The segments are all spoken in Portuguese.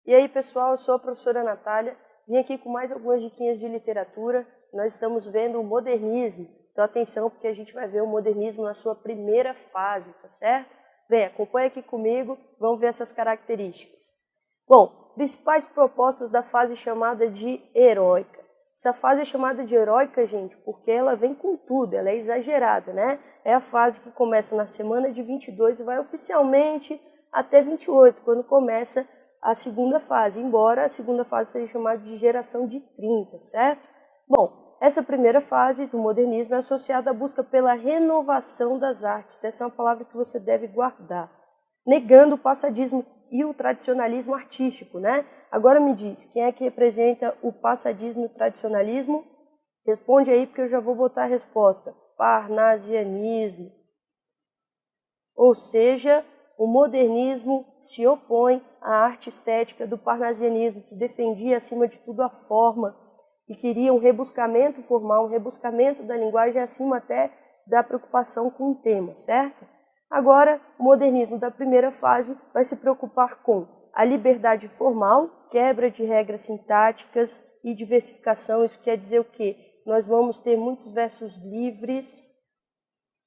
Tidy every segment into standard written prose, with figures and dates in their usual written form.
E aí, pessoal, eu sou a professora Natália, vim aqui com mais algumas diquinhas de literatura. Nós estamos vendo o modernismo, então atenção porque a gente vai ver o modernismo na sua primeira fase, tá certo? Vem, acompanha aqui comigo, vamos ver essas características. Bom, principais propostas da fase chamada de heróica. Essa fase é chamada de heróica, gente, porque ela vem com tudo, ela é exagerada, né? É a fase que começa na semana de 22 e vai oficialmente até 28, quando começa a segunda fase, embora a segunda fase seja chamada de geração de 30, certo? Bom, essa primeira fase do modernismo é associada à busca pela renovação das artes. Essa é uma palavra que você deve guardar, negando o passadismo e o tradicionalismo artístico, né? Agora me diz, quem é que representa o passadismo e o tradicionalismo? Responde aí, porque eu já vou botar a resposta. Parnasianismo. Ou seja, o modernismo se opõe à arte estética do parnasianismo, que defendia, acima de tudo, a forma e queria um rebuscamento formal, um rebuscamento da linguagem, acima até da preocupação com o tema, certo? Agora, o modernismo da primeira fase vai se preocupar com a liberdade formal, quebra de regras sintáticas e diversificação. Isso quer dizer o quê? Nós vamos ter muitos versos livres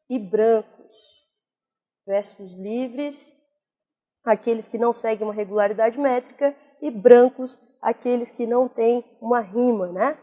e brancos. Versos livres, aqueles que não seguem uma regularidade métrica, e brancos, aqueles que não têm uma rima, né?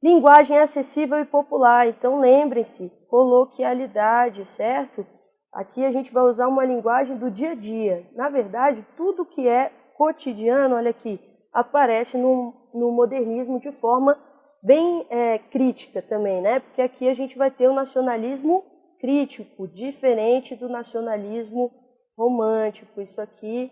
Linguagem acessível e popular. Então, lembrem-se, coloquialidade, certo? Aqui a gente vai usar uma linguagem do dia a dia. Na verdade, tudo que é cotidiano, olha aqui, aparece no modernismo de forma bem crítica também, né? Porque aqui a gente vai ter o nacionalismo crítico, diferente do nacionalismo romântico. Isso aqui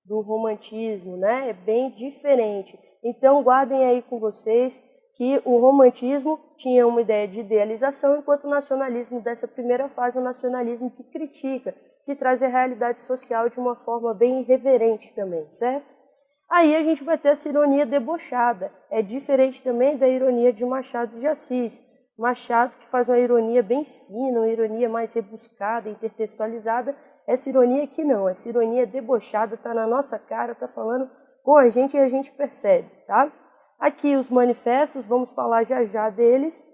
do romantismo, né? É bem diferente. Então, guardem aí com vocês que o romantismo tinha uma ideia de idealização, enquanto o nacionalismo dessa primeira fase é um nacionalismo que critica, que traz a realidade social de uma forma bem irreverente também, certo? Aí a gente vai ter essa ironia debochada. É diferente também da ironia de Machado de Assis. Machado, que faz uma ironia bem fina, uma ironia mais rebuscada, intertextualizada. Essa ironia aqui não, essa ironia debochada está na nossa cara, está falando com a gente e a gente percebe, tá? Aqui os manifestos, vamos falar já já deles.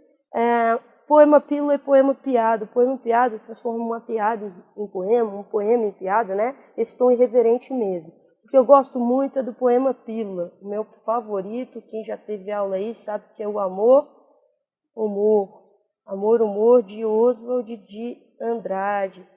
Poema pílula e poema piada. O poema piada transforma uma piada em poema, um poema em piada, né? Esse tom irreverente mesmo. O que eu gosto muito é do poema pílula. O meu favorito, quem já teve aula aí sabe que é o Amor, Humor, de Oswald de Andrade.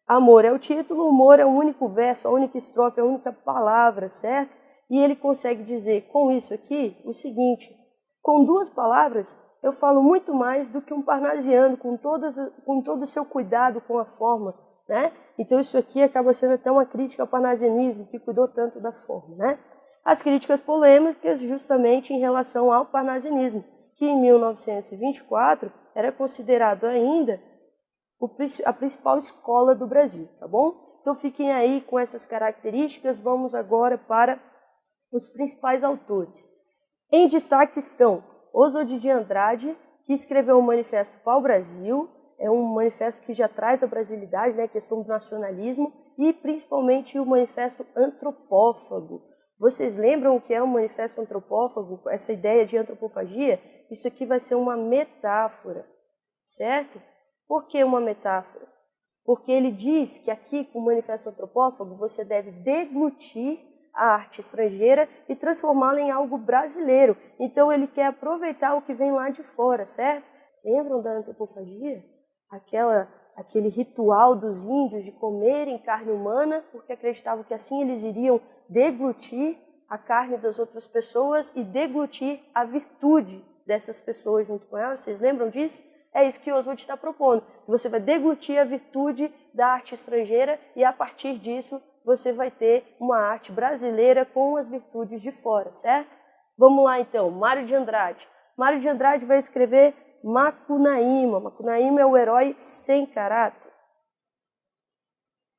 Amor é o título, humor é o único verso, a única estrofe, a única palavra, certo? E ele consegue dizer com isso aqui o seguinte: com duas palavras eu falo muito mais do que um parnasiano, com todo o seu cuidado com a forma, né? Então isso aqui acaba sendo até uma crítica ao parnasianismo, que cuidou tanto da forma, né? As críticas polêmicas justamente em relação ao parnasianismo, que em 1924 era considerado ainda a principal escola do Brasil, tá bom? Então fiquem aí com essas características, vamos agora para os principais autores. Em destaque estão Oswald de Andrade, que escreveu o Manifesto Pau-Brasil, é um manifesto que já traz a brasilidade, né, a questão do nacionalismo, e principalmente o Manifesto Antropófago. Vocês lembram o que é o Manifesto Antropófago? Essa ideia de antropofagia? Isso aqui vai ser uma metáfora, certo? Por que uma metáfora? Porque ele diz que aqui, com o Manifesto Antropófago, você deve deglutir a arte estrangeira e transformá-la em algo brasileiro. Então ele quer aproveitar o que vem lá de fora, certo? Lembram da antropofagia? Aquele ritual dos índios de comerem carne humana, porque acreditavam que assim eles iriam deglutir a carne das outras pessoas e deglutir a virtude dessas pessoas junto com elas. Vocês lembram disso? É isso que Oswald está propondo. Você vai deglutir a virtude da arte estrangeira e, a partir disso, você vai ter uma arte brasileira com as virtudes de fora, certo? Vamos lá, então. Mário de Andrade. Mário de Andrade vai escrever Macunaíma. Macunaíma é o herói sem caráter.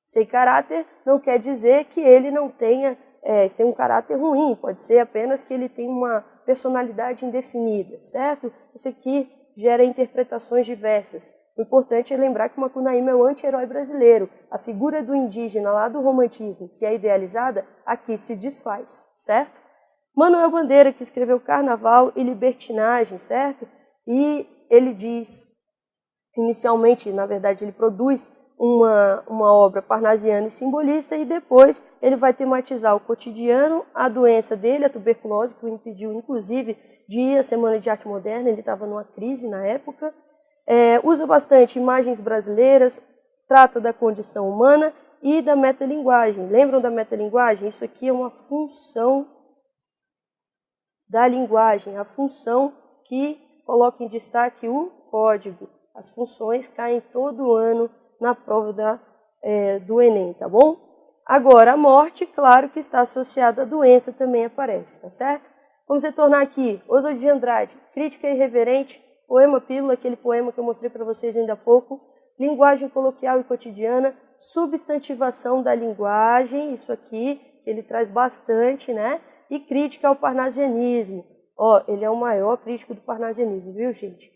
Sem caráter não quer dizer que ele não tenha tem um caráter ruim. Pode ser apenas que ele tem uma personalidade indefinida, certo? Isso aqui gera interpretações diversas. O importante é lembrar que o Macunaíma é o anti-herói brasileiro. A figura do indígena lá do romantismo, que é idealizada, aqui se desfaz, certo? Manuel Bandeira, que escreveu Carnaval e Libertinagem, certo? E ele diz, inicialmente, na verdade, ele produz uma obra parnasiana e simbolista e depois ele vai tematizar o cotidiano, a doença dele, a tuberculose, que o impediu, inclusive, de ir à Semana de Arte Moderna, ele estava numa crise na época. Usa bastante imagens brasileiras, trata da condição humana e da metalinguagem. Lembram da metalinguagem? Isso aqui é uma função da linguagem, a função que coloca em destaque o código. As funções caem todo ano na prova do Enem, tá bom? Agora, a morte, claro que está associada à doença, também aparece, tá certo? Vamos retornar aqui, Oswald de Andrade, Crítica Irreverente, Poema Pílula, aquele poema que eu mostrei para vocês ainda há pouco, linguagem coloquial e cotidiana, substantivação da linguagem, isso aqui, que ele traz bastante, né? E crítica ao parnasianismo. Ele é o maior crítico do parnasianismo, viu, gente?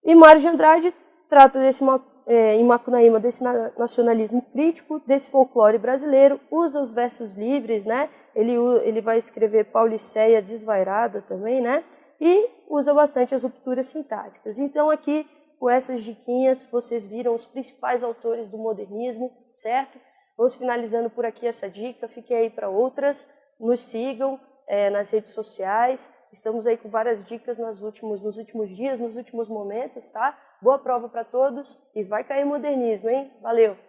E Mário de Andrade trata em Macunaíma desse nacionalismo crítico, desse folclore brasileiro, usa os versos livres, né? Ele vai escrever Pauliceia Desvairada também, né? E usa bastante as rupturas sintáticas. Então aqui, com essas diquinhas, vocês viram os principais autores do modernismo, certo? Vamos finalizando por aqui essa dica, fiquem aí para outras. Nos sigam nas redes sociais, estamos aí com várias dicas nos últimos dias, nos últimos momentos, tá? Boa prova para todos e vai cair modernismo, hein? Valeu!